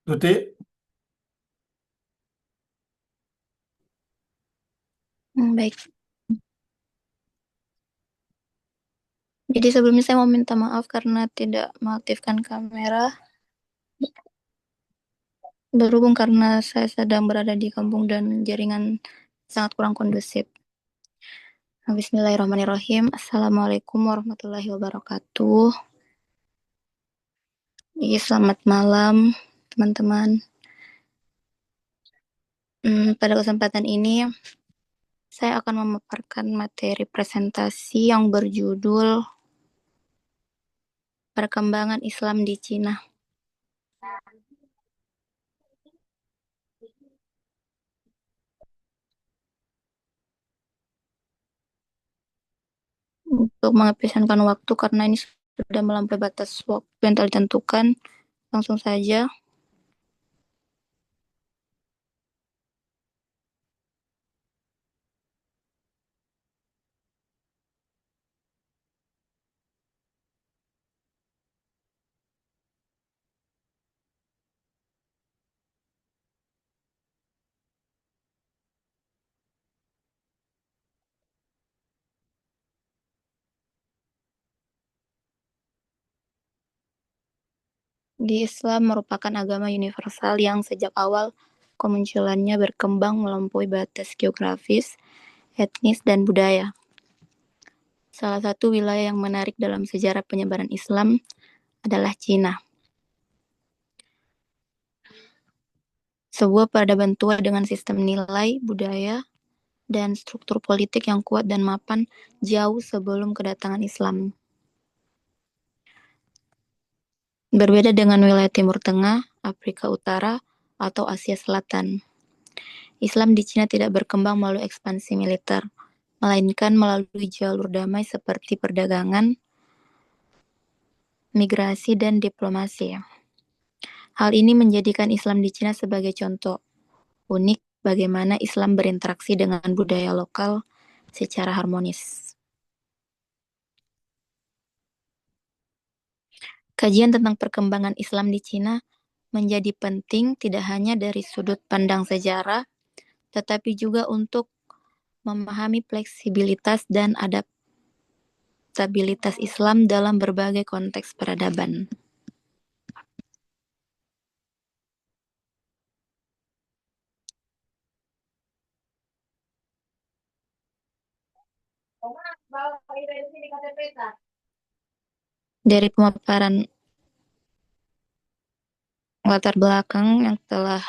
Tuti, Baik. Jadi sebelumnya saya mau minta maaf karena tidak mengaktifkan kamera. Berhubung karena saya sedang berada di kampung dan jaringan sangat kurang kondusif. Bismillahirrahmanirrahim. Assalamualaikum warahmatullahi wabarakatuh. Selamat malam, teman-teman. Pada kesempatan ini, saya akan memaparkan materi presentasi yang berjudul Perkembangan Islam di Cina. Untuk mengefisienkan waktu karena ini sudah melampaui batas waktu yang telah ditentukan, langsung saja. Di Islam merupakan agama universal yang sejak awal kemunculannya berkembang melampaui batas geografis, etnis, dan budaya. Salah satu wilayah yang menarik dalam sejarah penyebaran Islam adalah Cina. Sebuah peradaban tua dengan sistem nilai, budaya, dan struktur politik yang kuat dan mapan jauh sebelum kedatangan Islam. Berbeda dengan wilayah Timur Tengah, Afrika Utara, atau Asia Selatan. Islam di Cina tidak berkembang melalui ekspansi militer, melainkan melalui jalur damai seperti perdagangan, migrasi, dan diplomasi. Hal ini menjadikan Islam di Cina sebagai contoh unik bagaimana Islam berinteraksi dengan budaya lokal secara harmonis. Kajian tentang perkembangan Islam di Cina menjadi penting tidak hanya dari sudut pandang sejarah, tetapi juga untuk memahami fleksibilitas dan adaptabilitas Islam dalam berbagai konteks peradaban. Dari pemaparan latar belakang yang telah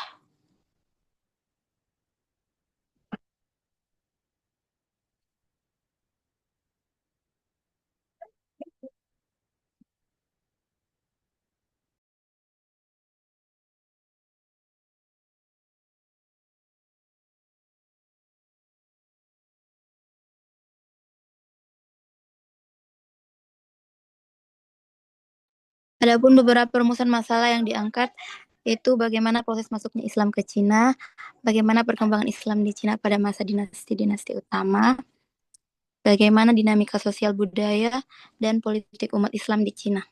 adapun beberapa perumusan masalah yang diangkat itu bagaimana proses masuknya Islam ke Cina, bagaimana perkembangan Islam di Cina pada masa dinasti-dinasti utama, bagaimana dinamika sosial budaya dan politik umat Islam di Cina.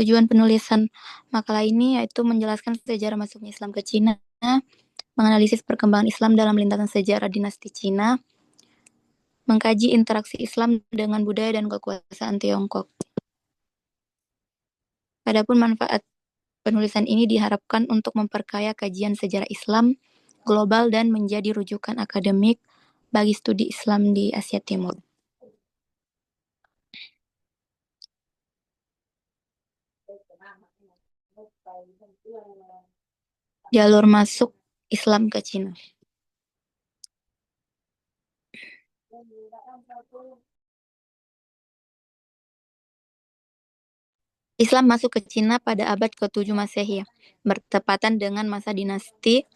Tujuan penulisan makalah ini yaitu menjelaskan sejarah masuknya Islam ke Cina, menganalisis perkembangan Islam dalam lintasan sejarah dinasti Cina, mengkaji interaksi Islam dengan budaya dan kekuasaan Tiongkok. Adapun manfaat penulisan ini diharapkan untuk memperkaya kajian sejarah Islam global dan menjadi rujukan akademik bagi studi Islam di Asia Timur. Jalur masuk Islam ke Cina. Islam masuk ke Cina pada abad ke-7 Masehi, bertepatan dengan masa dinasti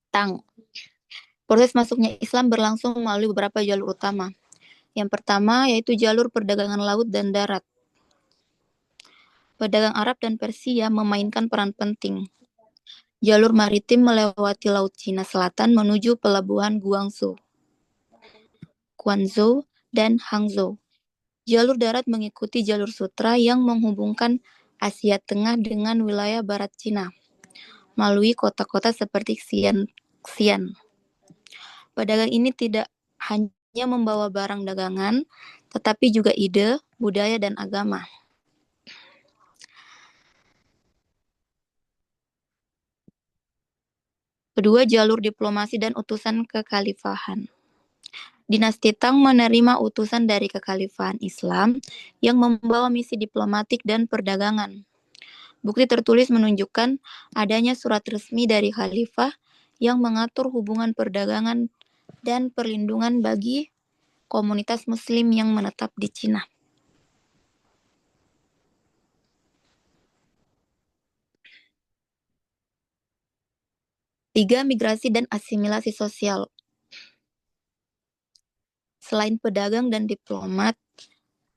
Tang. Proses masuknya Islam berlangsung melalui beberapa jalur utama. Yang pertama yaitu jalur perdagangan laut dan darat. Pedagang Arab dan Persia memainkan peran penting. Jalur maritim melewati Laut Cina Selatan menuju pelabuhan Guangzhou, dan Hangzhou. Jalur darat mengikuti jalur sutra yang menghubungkan Asia Tengah dengan wilayah barat Cina melalui kota-kota seperti Xi'an. Pedagang ini tidak hanya membawa barang dagangan, tetapi juga ide, budaya, dan agama. Kedua, jalur diplomasi dan utusan kekhalifahan. Dinasti Tang menerima utusan dari kekhalifahan Islam yang membawa misi diplomatik dan perdagangan. Bukti tertulis menunjukkan adanya surat resmi dari khalifah yang mengatur hubungan perdagangan dan perlindungan bagi komunitas muslim yang menetap di Cina. Tiga, migrasi dan asimilasi sosial. Selain pedagang dan diplomat,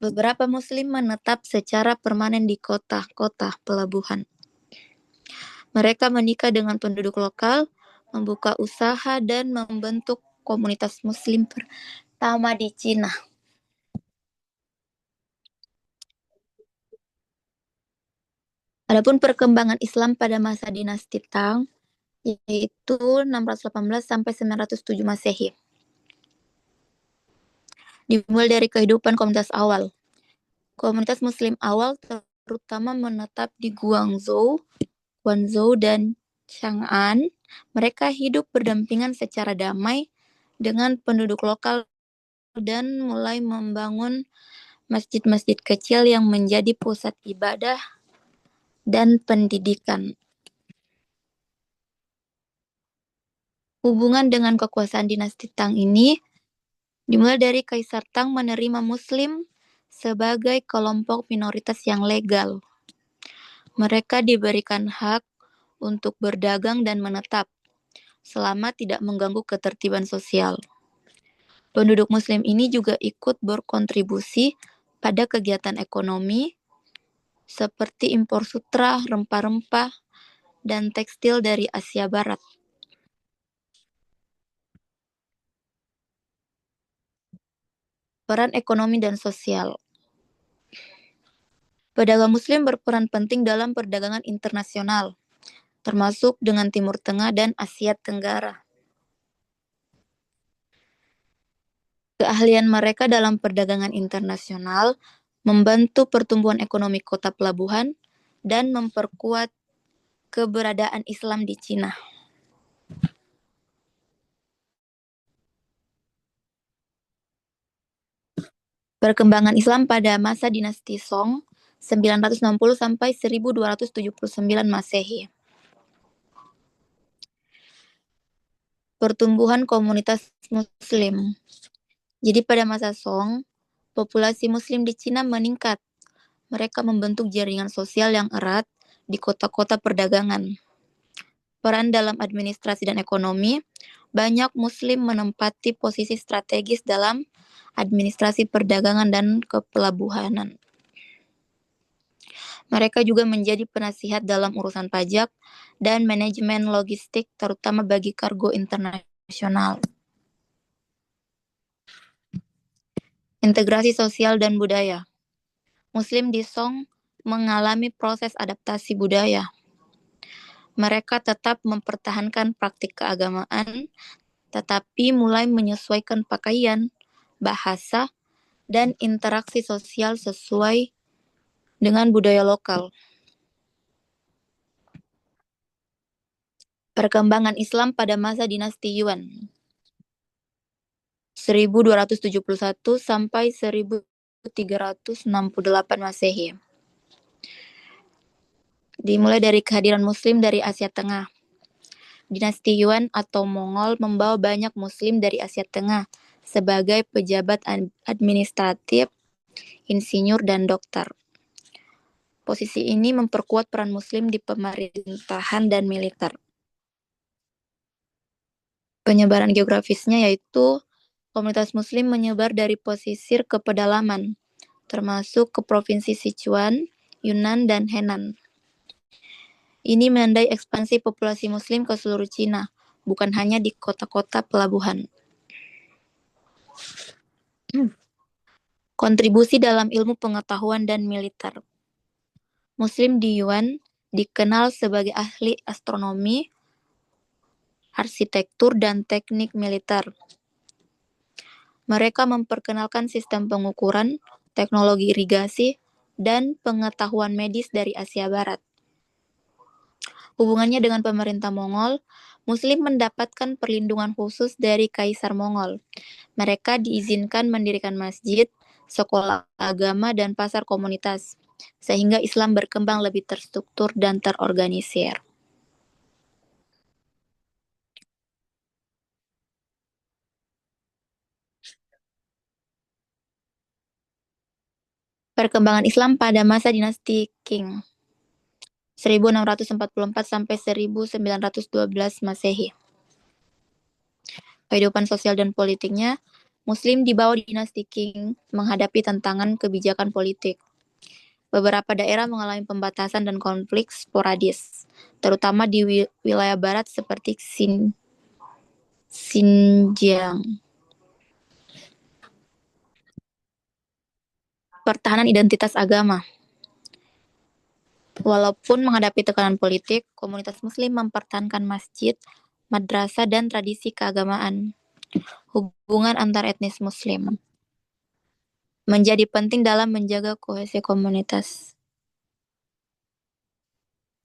beberapa muslim menetap secara permanen di kota-kota pelabuhan. Mereka menikah dengan penduduk lokal, membuka usaha, dan membentuk komunitas muslim pertama di Cina. Adapun perkembangan Islam pada masa dinasti Tang, yaitu 618 sampai 907 Masehi. Dimulai dari kehidupan komunitas awal. Komunitas muslim awal terutama menetap di Guangzhou dan Chang'an. Mereka hidup berdampingan secara damai dengan penduduk lokal dan mulai membangun masjid-masjid kecil yang menjadi pusat ibadah dan pendidikan. Hubungan dengan kekuasaan dinasti Tang ini dimulai dari Kaisar Tang menerima Muslim sebagai kelompok minoritas yang legal. Mereka diberikan hak untuk berdagang dan menetap selama tidak mengganggu ketertiban sosial. Penduduk Muslim ini juga ikut berkontribusi pada kegiatan ekonomi seperti impor sutra, rempah-rempah, dan tekstil dari Asia Barat. Peran ekonomi dan sosial. Pedagang Muslim berperan penting dalam perdagangan internasional, termasuk dengan Timur Tengah dan Asia Tenggara. Keahlian mereka dalam perdagangan internasional membantu pertumbuhan ekonomi kota pelabuhan dan memperkuat keberadaan Islam di Cina. Perkembangan Islam pada masa dinasti Song 960 sampai 1279 Masehi. Pertumbuhan komunitas Muslim. Jadi pada masa Song, populasi Muslim di Cina meningkat. Mereka membentuk jaringan sosial yang erat di kota-kota perdagangan. Peran dalam administrasi dan ekonomi, banyak Muslim menempati posisi strategis dalam administrasi perdagangan dan kepelabuhanan. Mereka juga menjadi penasihat dalam urusan pajak dan manajemen logistik, terutama bagi kargo internasional. Integrasi sosial dan budaya. Muslim di Song mengalami proses adaptasi budaya. Mereka tetap mempertahankan praktik keagamaan, tetapi mulai menyesuaikan pakaian, bahasa, dan interaksi sosial sesuai dengan budaya lokal. Perkembangan Islam pada masa dinasti Yuan 1271 sampai 1368 Masehi. Dimulai dari kehadiran Muslim dari Asia Tengah. Dinasti Yuan atau Mongol membawa banyak Muslim dari Asia Tengah sebagai pejabat administratif, insinyur, dan dokter. Posisi ini memperkuat peran Muslim di pemerintahan dan militer. Penyebaran geografisnya yaitu komunitas Muslim menyebar dari pesisir ke pedalaman, termasuk ke Provinsi Sichuan Yunnan, dan Henan. Ini menandai ekspansi populasi Muslim ke seluruh Cina, bukan hanya di kota-kota pelabuhan. Kontribusi dalam ilmu pengetahuan dan militer. Muslim di Yuan dikenal sebagai ahli astronomi, arsitektur, dan teknik militer. Mereka memperkenalkan sistem pengukuran, teknologi irigasi, dan pengetahuan medis dari Asia Barat. Hubungannya dengan pemerintah Mongol, Muslim mendapatkan perlindungan khusus dari Kaisar Mongol. Mereka diizinkan mendirikan masjid, sekolah agama, dan pasar komunitas, sehingga Islam berkembang lebih terstruktur dan terorganisir. Perkembangan Islam pada masa dinasti Qing 1644 sampai 1912 Masehi. Kehidupan sosial dan politiknya, Muslim di bawah dinasti Qing menghadapi tantangan kebijakan politik. Beberapa daerah mengalami pembatasan dan konflik sporadis, terutama di wilayah barat seperti Xinjiang. Pertahanan identitas agama. Walaupun menghadapi tekanan politik, komunitas Muslim mempertahankan masjid, madrasah, dan tradisi keagamaan. Hubungan antar etnis Muslim menjadi penting dalam menjaga kohesi komunitas.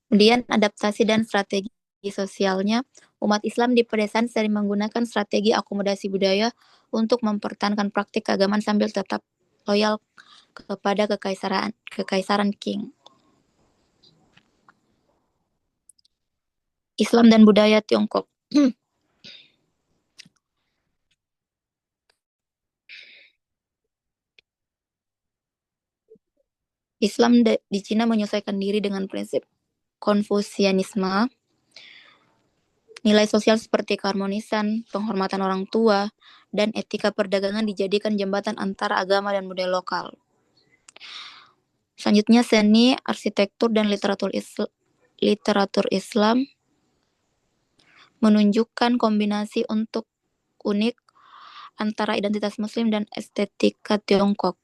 Kemudian adaptasi dan strategi sosialnya, umat Islam di pedesaan sering menggunakan strategi akomodasi budaya untuk mempertahankan praktik keagamaan sambil tetap loyal kepada kekaisaran Qing. Islam dan budaya Tiongkok. Islam di Cina menyesuaikan diri dengan prinsip Konfusianisme, nilai sosial seperti keharmonisan, penghormatan orang tua, dan etika perdagangan dijadikan jembatan antara agama dan budaya lokal. Selanjutnya seni, arsitektur, dan literatur Islam menunjukkan kombinasi untuk unik antara identitas Muslim dan estetika Tiongkok.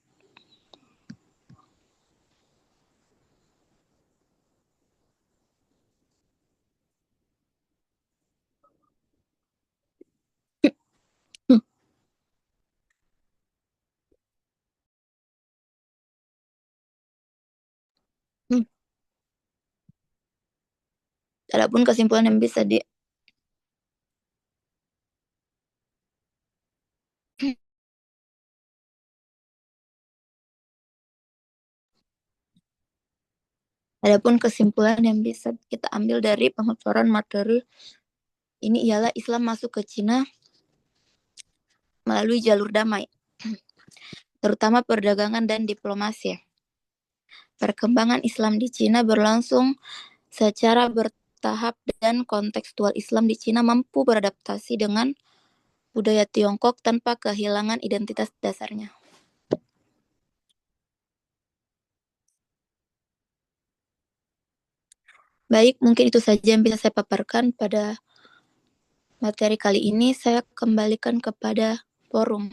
Adapun kesimpulan yang bisa Adapun kesimpulan yang bisa kita ambil dari pemaparan materi ini ialah Islam masuk ke Cina melalui jalur damai, terutama perdagangan dan diplomasi. Perkembangan Islam di Cina berlangsung secara bertahap dan kontekstual. Islam di Cina mampu beradaptasi dengan budaya Tiongkok tanpa kehilangan identitas dasarnya. Baik, mungkin itu saja yang bisa saya paparkan pada materi kali ini. Saya kembalikan kepada forum.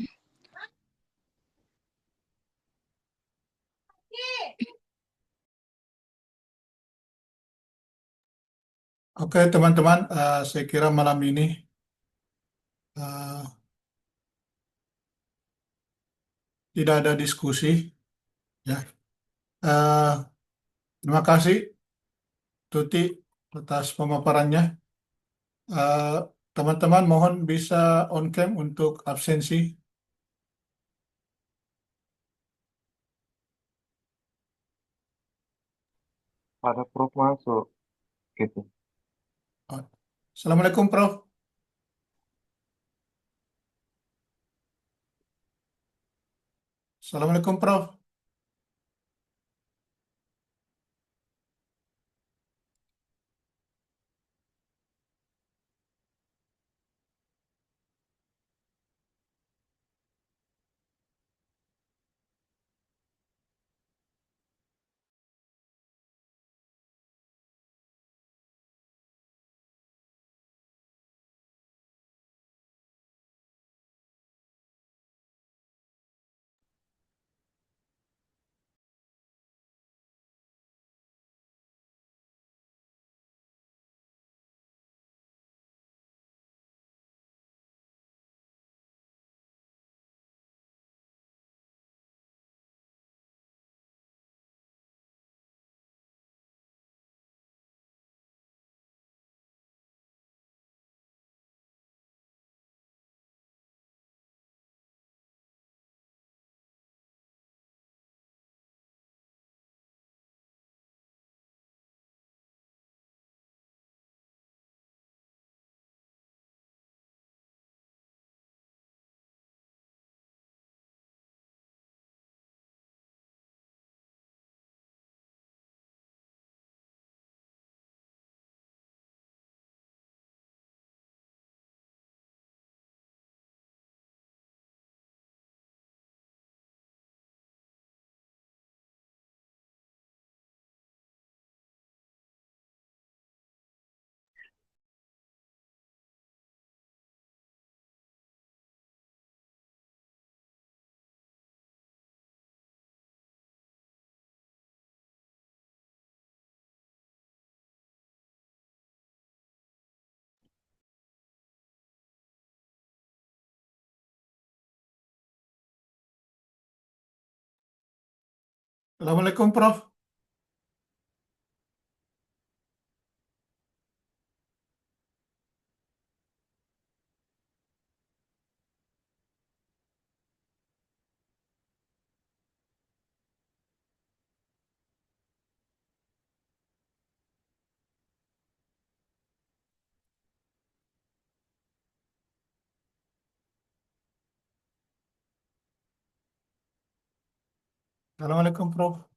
Oke, teman-teman, saya kira malam ini uh, tidak ada diskusi, ya. Uh, Terima kasih, Tuti, atas pemaparannya. Uh, Teman-teman, mohon bisa on cam untuk absensi. Ada Prof masuk gitu. Assalamualaikum, Prof. Assalamualaikum, Prof. Assalamualaikum, Prof. Assalamualaikum, Prof.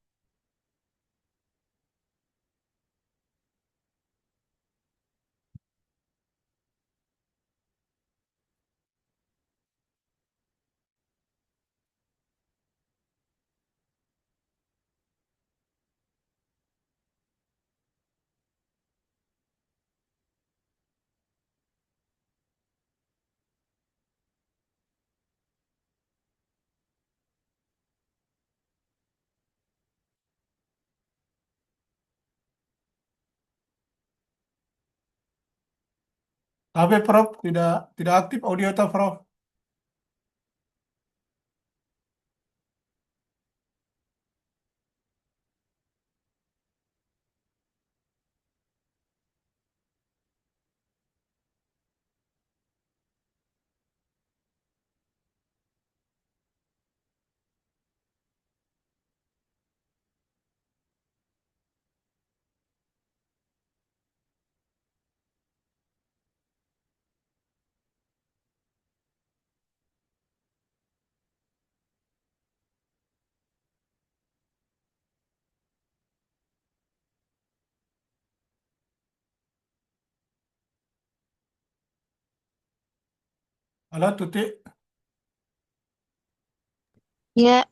HP Prof tidak aktif audio atau Prof? Halo, Tuti. Ya,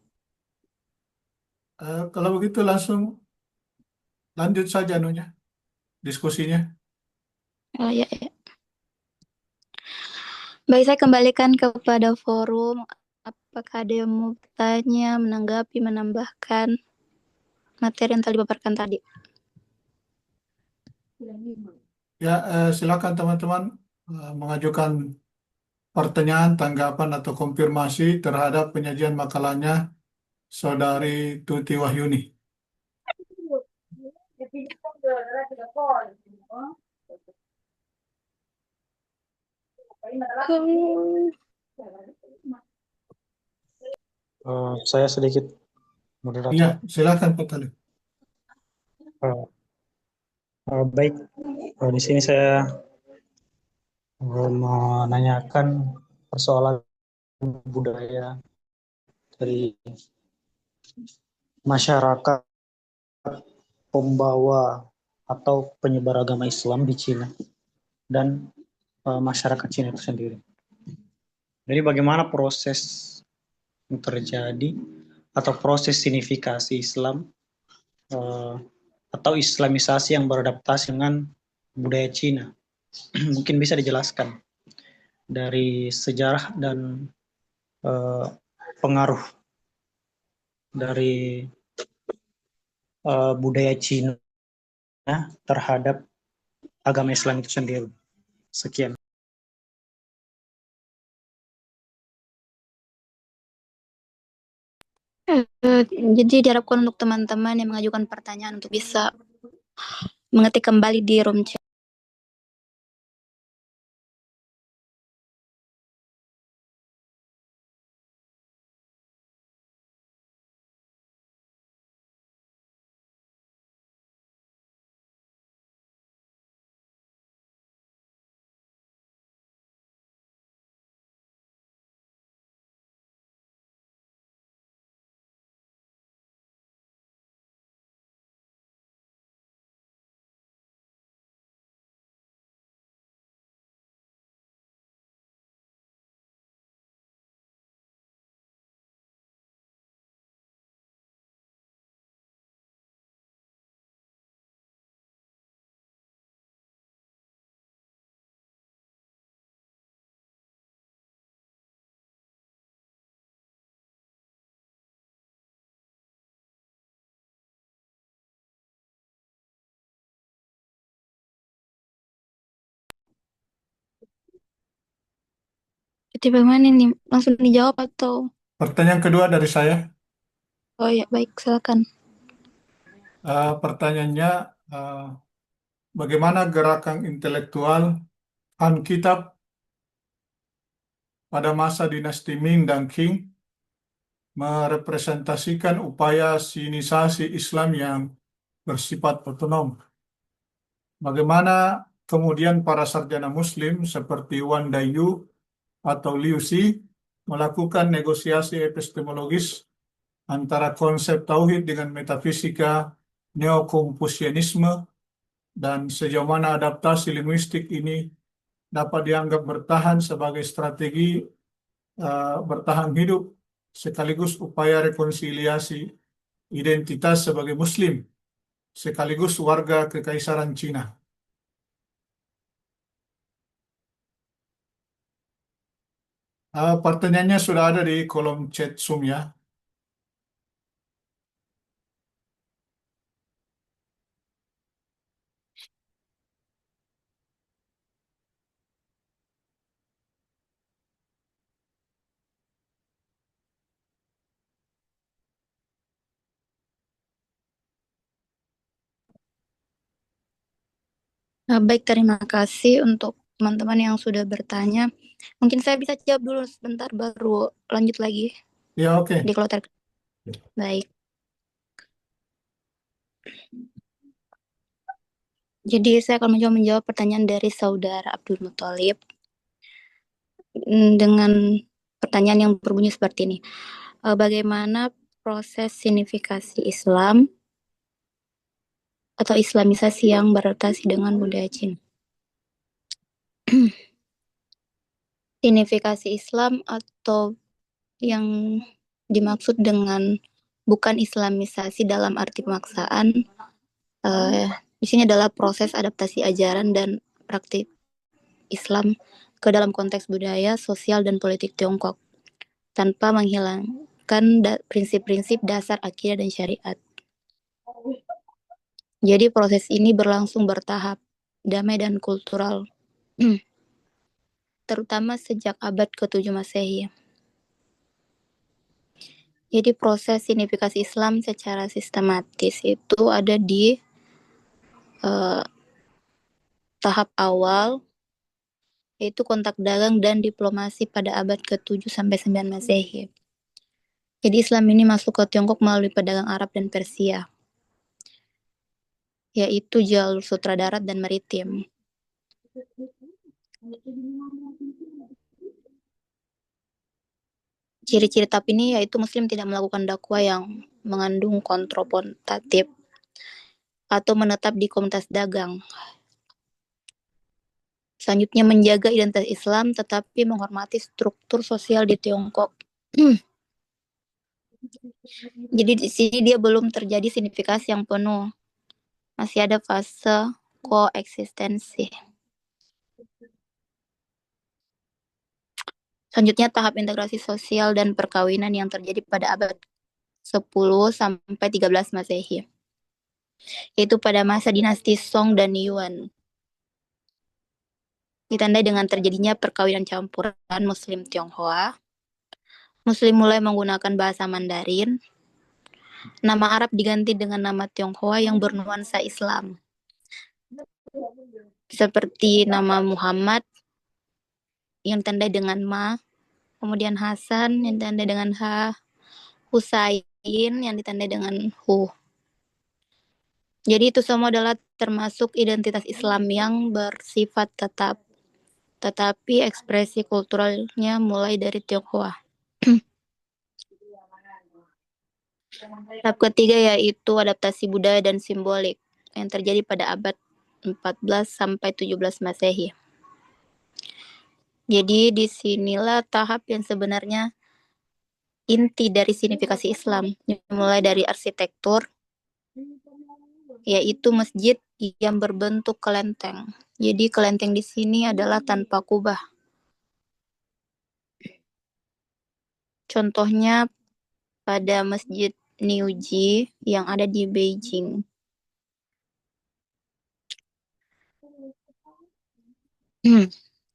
Kalau begitu langsung lanjut saja anunya, diskusinya. ya, ya. Baik, saya kembalikan kepada forum. Apakah ada yang mau bertanya, menanggapi, menambahkan materi yang telah dipaparkan tadi? Ya, silakan teman-teman mengajukan pertanyaan, tanggapan, atau konfirmasi terhadap penyajian makalahnya Saudari Tuti Wahyuni. Saya sedikit Iya, moderator. silakan Pak Talib. Eh, Baik, di sini saya menanyakan persoalan budaya dari masyarakat pembawa atau penyebar agama Islam di Cina dan masyarakat Cina itu sendiri. Jadi bagaimana proses yang terjadi atau proses signifikasi Islam eh, atau Islamisasi yang beradaptasi dengan budaya Cina? Mungkin bisa dijelaskan dari sejarah dan eh, pengaruh dari budaya Cina terhadap agama Islam itu sendiri. Sekian. Jadi diharapkan untuk teman-teman yang mengajukan pertanyaan untuk bisa mengetik kembali di room chat. Jadi bagaimana ini? Langsung dijawab atau? Pertanyaan kedua dari saya. Oh ya, baik, silakan. Pertanyaannya, eh, bagaimana gerakan intelektual Han Kitab pada masa dinasti Ming dan Qing merepresentasikan upaya sinisasi Islam yang bersifat otonom? Bagaimana kemudian para sarjana Muslim seperti Wang Dayu atau Liu Xi melakukan negosiasi epistemologis antara konsep tauhid dengan metafisika neo-konfusianisme, dan sejauh mana adaptasi linguistik ini dapat dianggap bertahan sebagai strategi bertahan hidup sekaligus upaya rekonsiliasi identitas sebagai Muslim sekaligus warga Kekaisaran Cina. Pertanyaannya sudah ada di kolom chat Zoom ya. Baik, terima kasih untuk teman-teman yang sudah bertanya. Mungkin saya bisa jawab dulu sebentar, baru lanjut lagi Ya, oke. di kloter. Baik. Jadi saya akan mencoba menjawab pertanyaan dari saudara Abdul Muthalib dengan pertanyaan yang berbunyi seperti ini. Bagaimana proses signifikasi Islam atau Islamisasi yang beradaptasi dengan budaya Cina? Signifikasi Islam atau yang dimaksud dengan bukan Islamisasi dalam arti pemaksaan, di sini adalah proses adaptasi ajaran dan praktik Islam ke dalam konteks budaya, sosial, dan politik Tiongkok tanpa menghilangkan prinsip-prinsip dasar akidah dan syariat. Jadi proses ini berlangsung bertahap, damai dan kultural, terutama sejak abad ke-7 Masehi. Jadi proses signifikasi Islam secara sistematis itu ada di tahap awal, yaitu kontak dagang dan diplomasi pada abad ke-7 sampai 9 Masehi. Jadi Islam ini masuk ke Tiongkok melalui pedagang Arab dan Persia, yaitu jalur sutra darat dan maritim. Ciri-ciri tahap ini yaitu Muslim tidak melakukan dakwah yang mengandung konfrontatif atau menetap di komunitas dagang. Selanjutnya menjaga identitas Islam tetapi menghormati struktur sosial di Tiongkok. Jadi di sini dia belum terjadi signifikasi yang penuh. Masih ada fase koeksistensi. Selanjutnya tahap integrasi sosial dan perkawinan yang terjadi pada abad 10 sampai 13 Masehi. Yaitu pada masa dinasti Song dan Yuan. Ditandai dengan terjadinya perkawinan campuran Muslim Tionghoa. Muslim mulai menggunakan bahasa Mandarin. Nama Arab diganti dengan nama Tionghoa yang bernuansa Islam. Seperti nama Muhammad yang ditandai dengan Ma, kemudian Hasan yang ditandai dengan Ha, Husain yang ditandai dengan Hu. Jadi itu semua adalah termasuk identitas Islam yang bersifat tetap, tetapi ekspresi kulturalnya mulai dari Tionghoa. Tahap ketiga yaitu adaptasi budaya dan simbolik yang terjadi pada abad 14 sampai 17 Masehi. Jadi disinilah tahap yang sebenarnya inti dari signifikasi Islam, mulai dari arsitektur, yaitu masjid yang berbentuk kelenteng. Jadi kelenteng di sini adalah tanpa kubah. Contohnya pada Masjid Niuji yang ada di Beijing.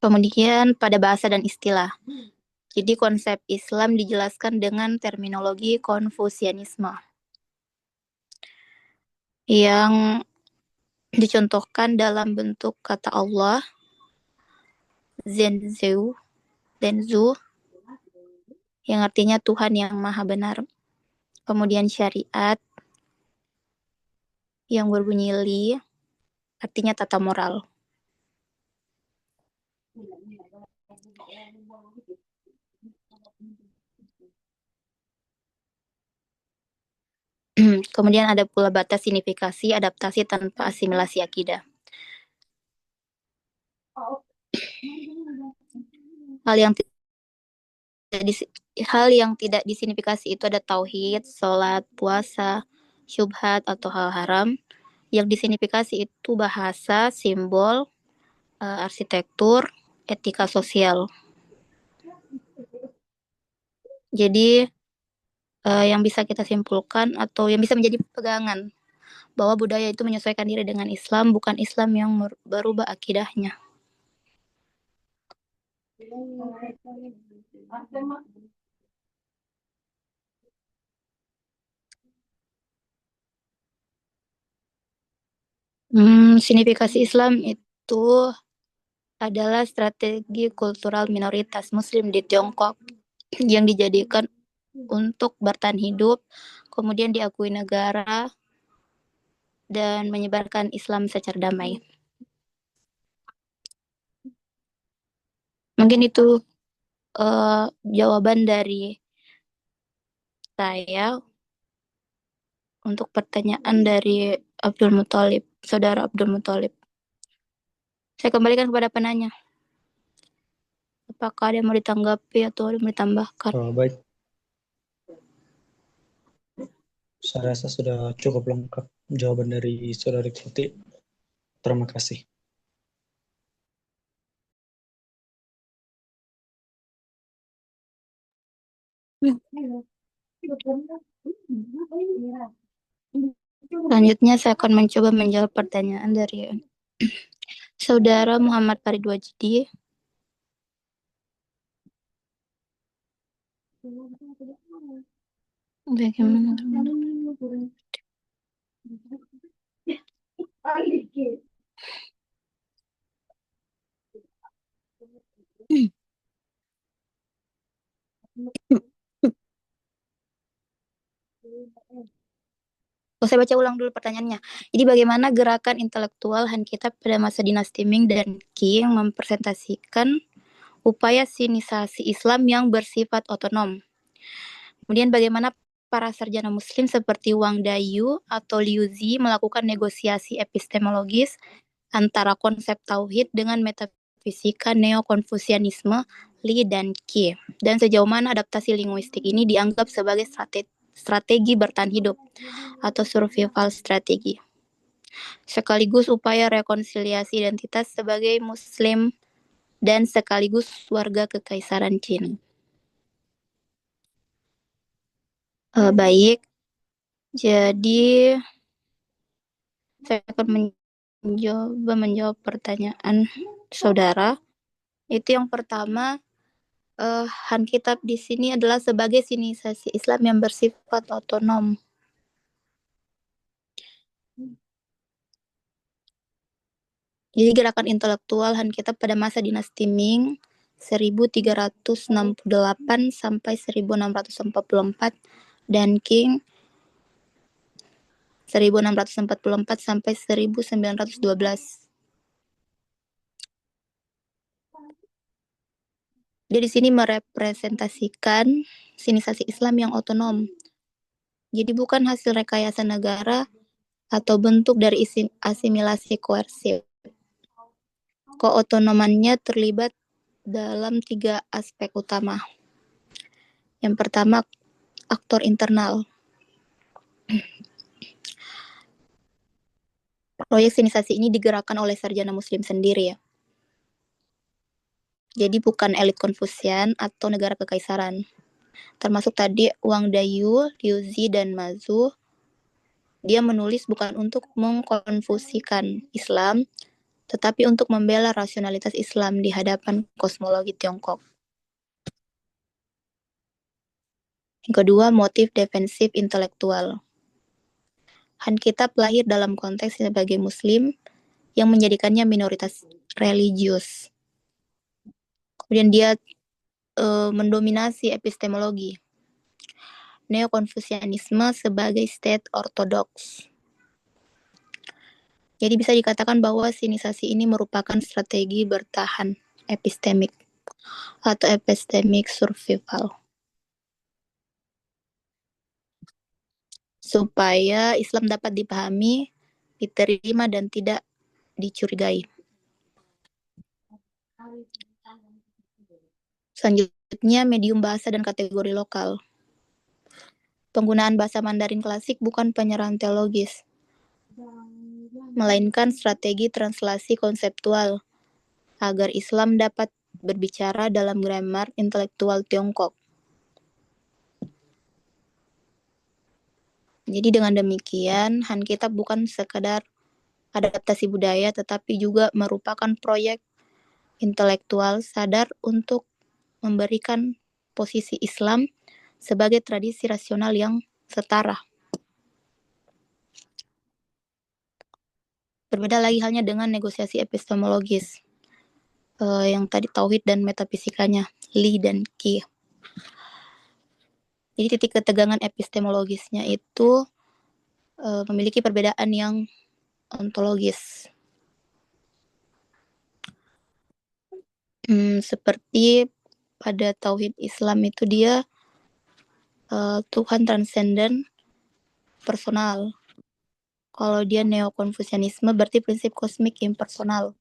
Kemudian pada bahasa dan istilah. Jadi konsep Islam dijelaskan dengan terminologi Konfusianisme. yang dicontohkan dalam bentuk kata Allah, Zenzu, yang artinya Tuhan yang Maha Benar. Kemudian syariat yang berbunyi li, artinya tata moral. Kemudian ada pula batas signifikasi adaptasi tanpa asimilasi akidah. Hal yang tidak disignifikasi itu ada tauhid, sholat, puasa, syubhat atau hal haram. Yang disignifikasi itu bahasa, simbol, arsitektur, etika sosial. Jadi yang bisa kita simpulkan atau yang bisa menjadi pegangan bahwa budaya itu menyesuaikan diri dengan Islam, bukan Islam yang berubah akidahnya. Signifikasi Islam itu adalah strategi kultural minoritas Muslim di Tiongkok yang dijadikan untuk bertahan hidup, kemudian diakui negara, dan menyebarkan Islam secara damai. Mungkin itu jawaban dari saya untuk pertanyaan dari Abdul Muthalib, saudara Abdul Muthalib. Saya kembalikan kepada penanya. Apakah ada yang mau ditanggapi atau ada yang mau ditambahkan? Baik. Saya rasa sudah cukup lengkap jawaban dari Saudari Tuti. Terima kasih. Selanjutnya saya akan mencoba menjawab pertanyaan dari Saudara Muhammad Farid Wajidi. Bagaimana? Saya baca ulang dulu pertanyaannya. Jadi bagaimana gerakan intelektual Han Kitab pada masa dinasti Ming dan Qing mempresentasikan upaya sinisasi Islam yang bersifat otonom? Kemudian bagaimana para sarjana muslim seperti Wang Dayu atau Liu Zi melakukan negosiasi epistemologis antara konsep tauhid dengan metafisika neo-konfusianisme Li dan Qi, dan sejauh mana adaptasi linguistik ini dianggap sebagai strategi bertahan hidup atau survival strategi, sekaligus upaya rekonsiliasi identitas sebagai muslim dan sekaligus warga Kekaisaran Cina. Baik, jadi saya akan menjawab pertanyaan saudara. Itu yang pertama, Han Kitab di sini adalah sebagai sinisasi Islam yang bersifat otonom. Jadi gerakan intelektual Han Kitab pada masa dinasti Ming 1368 sampai 1644 dan Qing 1644 sampai 1912. Dia di sini merepresentasikan sinisasi Islam yang otonom. Jadi bukan hasil rekayasa negara atau bentuk dari asimilasi koersif. Keotonomannya terlibat dalam 3 aspek utama. Yang pertama, aktor internal. Proyek sinisasi ini digerakkan oleh sarjana muslim sendiri ya. Jadi bukan elit Konfusian atau negara kekaisaran. Termasuk tadi Wang Dayu, Liu Zi, dan Mazu. Dia menulis bukan untuk mengkonfusikan Islam, tetapi untuk membela rasionalitas Islam di hadapan kosmologi Tiongkok. Yang kedua, motif defensif intelektual. Alkitab lahir dalam konteks sebagai Muslim yang menjadikannya minoritas religius. Kemudian dia mendominasi epistemologi. Neo-Konfusianisme sebagai state ortodoks. Jadi bisa dikatakan bahwa sinisasi ini merupakan strategi bertahan epistemik atau epistemic survival. Supaya Islam dapat dipahami, diterima, dan tidak dicurigai. Selanjutnya, medium bahasa dan kategori lokal. Penggunaan bahasa Mandarin klasik bukan penyerahan teologis, melainkan strategi translasi konseptual agar Islam dapat berbicara dalam grammar intelektual Tiongkok. Jadi dengan demikian, Alkitab bukan sekadar adaptasi budaya, tetapi juga merupakan proyek intelektual sadar untuk memberikan posisi Islam sebagai tradisi rasional yang setara. Berbeda lagi halnya dengan negosiasi epistemologis, yang tadi tauhid dan metafisikanya, Li dan Qi. Jadi titik ketegangan epistemologisnya itu memiliki perbedaan yang ontologis. Seperti pada tauhid Islam itu dia Tuhan transenden personal. Kalau dia neo-konfusianisme berarti prinsip kosmik impersonal,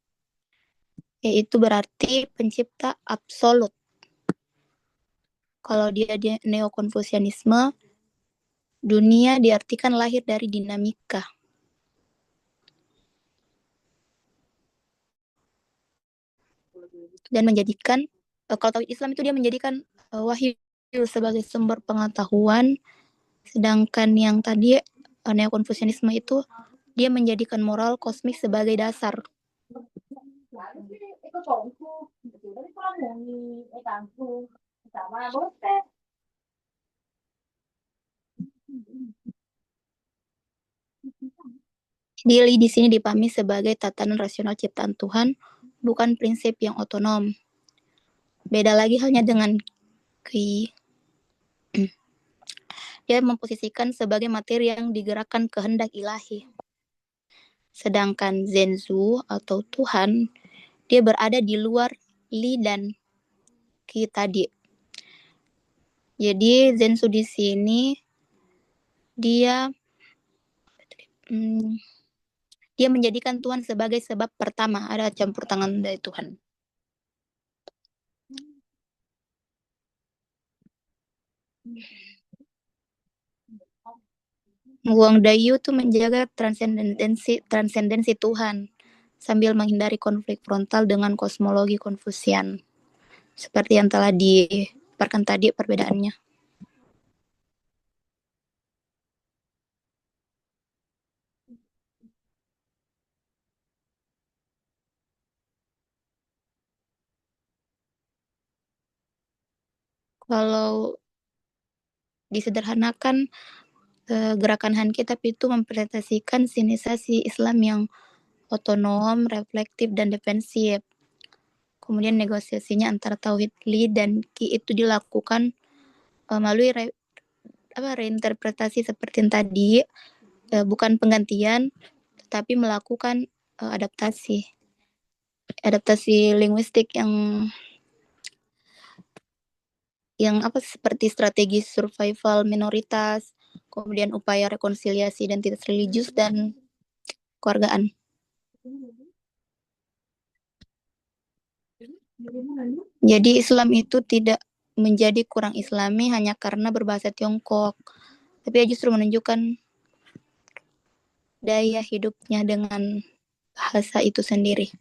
yaitu berarti pencipta absolut. Kalau dia neo-konfusianisme, dunia diartikan lahir dari dinamika. Dan menjadikan, kalau tauhid Islam itu dia menjadikan wahyu sebagai sumber pengetahuan, sedangkan yang tadi neo-konfusianisme itu dia menjadikan moral kosmik sebagai dasar. Dili di sini dipahami sebagai tatanan rasional ciptaan Tuhan, bukan prinsip yang otonom. Beda lagi halnya dengan Qi. Dia memposisikan sebagai materi yang digerakkan kehendak ilahi. Sedangkan Zhenzu atau Tuhan, dia berada di luar Li dan Qi tadi. Jadi Zhenzu di sini dia menjadikan Tuhan sebagai sebab pertama, ada campur tangan dari Tuhan. Wang Dayu itu menjaga transendensi Tuhan sambil menghindari konflik frontal dengan kosmologi Konfusian. Seperti yang telah dipaparkan tadi perbedaannya. Kalau disederhanakan, gerakan Alkitab itu mempresentasikan sinisasi Islam yang otonom, reflektif, dan defensif. Kemudian negosiasinya antara tauhid Li dan Qi itu dilakukan melalui reinterpretasi seperti yang tadi, bukan penggantian, tetapi melakukan adaptasi linguistik yang seperti strategi survival minoritas, kemudian upaya rekonsiliasi identitas religius dan keluargaan. Jadi Islam itu tidak menjadi kurang Islami hanya karena berbahasa Tiongkok, tapi justru menunjukkan daya hidupnya dengan bahasa itu sendiri.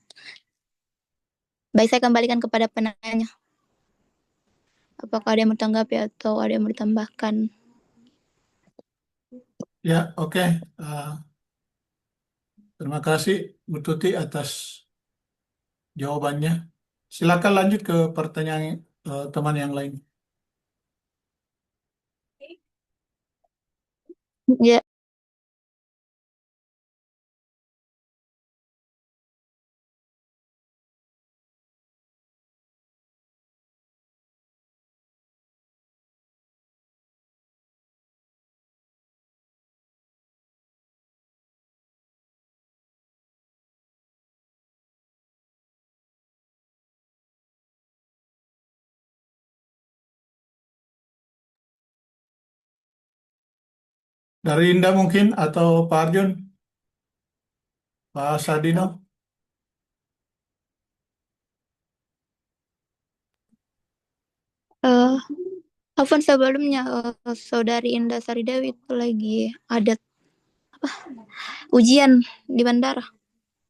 Baik, saya kembalikan kepada penanya. Apakah ada yang bertanggapi atau ada yang ditambahkan? Ya, oke. Terima kasih Bu Tuti atas jawabannya. Silakan lanjut ke pertanyaan teman yang lain. Ya, Dari Indah mungkin atau Pak Arjun, Pak Sadino. Eh, Afwan sebelumnya Saudari Indah Sari Dewi itu lagi ada ujian di bandara,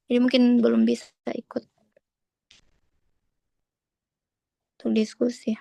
jadi mungkin belum bisa ikut tuh diskusi.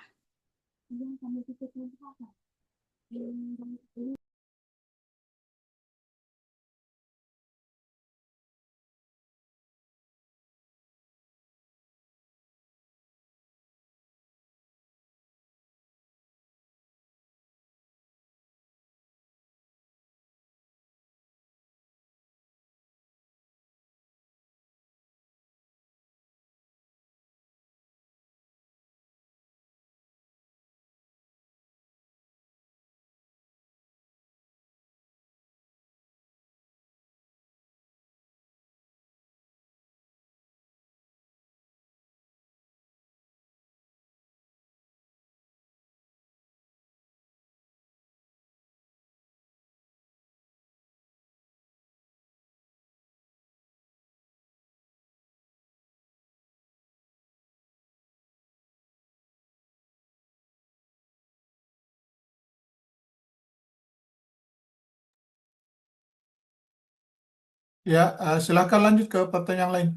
Ya, silakan lanjut ke pertanyaan lain.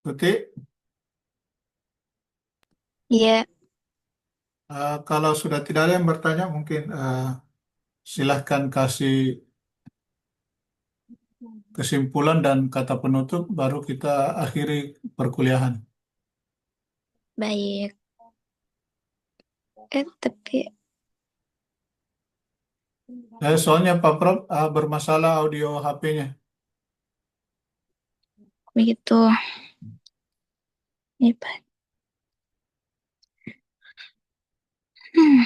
Tuti, Iya, kalau sudah tidak ada yang bertanya, mungkin silahkan kasih kesimpulan dan kata penutup, baru kita akhiri perkuliahan. baik. Tapi Soalnya Pak Prof bermasalah audio HP-nya. begitu. Ini Pak. Hmm.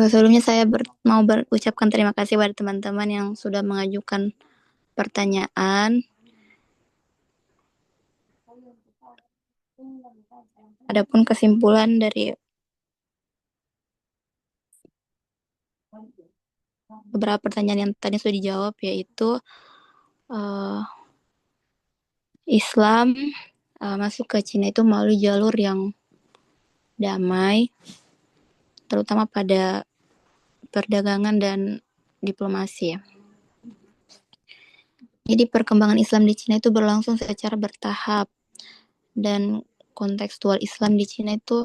Sebelumnya saya mau berucapkan terima kasih pada teman-teman yang sudah mengajukan pertanyaan. Adapun kesimpulan dari beberapa pertanyaan yang tadi sudah dijawab, yaitu uh, Islam masuk ke Cina itu melalui jalur yang damai, terutama pada perdagangan dan diplomasi. Jadi perkembangan Islam di Cina itu berlangsung secara bertahap, dan kontekstual Islam di Cina itu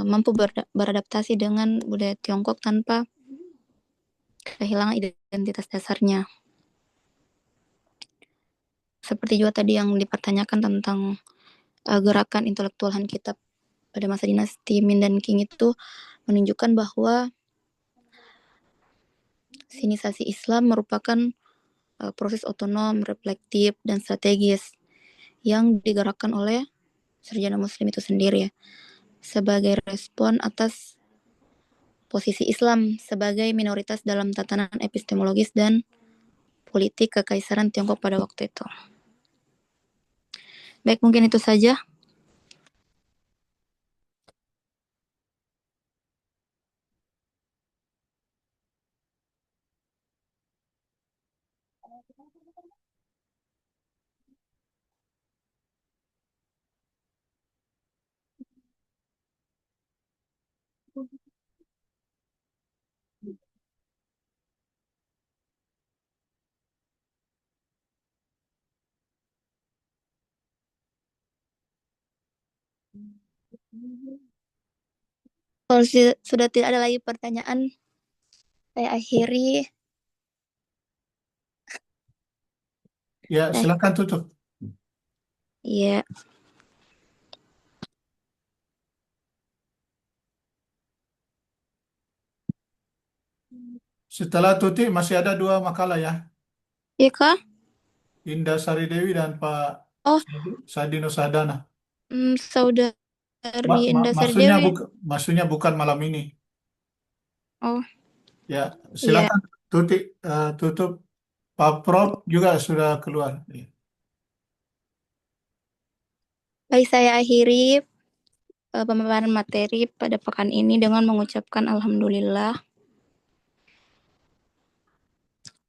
mampu beradaptasi dengan budaya Tiongkok tanpa kehilangan identitas dasarnya. Seperti juga tadi yang dipertanyakan tentang gerakan intelektual Han Kitab pada masa dinasti Min dan Qing itu menunjukkan bahwa sinisasi Islam merupakan proses otonom, reflektif, dan strategis yang digerakkan oleh sarjana muslim itu sendiri ya, sebagai respon atas posisi Islam sebagai minoritas dalam tatanan epistemologis dan politik kekaisaran Tiongkok pada waktu itu. Baik, mungkin itu saja. Kalau sudah tidak ada lagi pertanyaan, saya akhiri. Ya, silakan tutup. Iya. Setelah Tuti masih ada 2 makalah ya, Iya kah? Indah Sari Dewi dan Pak Oh, Sadino Sadana. Saudari Indah Maksudnya Sardewi. maksudnya bukan malam ini. Oh, Ya, iya. silakan Tuti tutup. Pak Prof juga sudah keluar. Baik, saya akhiri pemaparan materi pada pekan ini dengan mengucapkan alhamdulillah.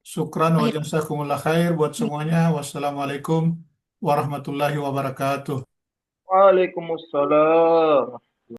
Syukran wa Akhir. jazakumullah khair buat semuanya. Wassalamualaikum warahmatullahi wabarakatuh. Waalaikumsalam.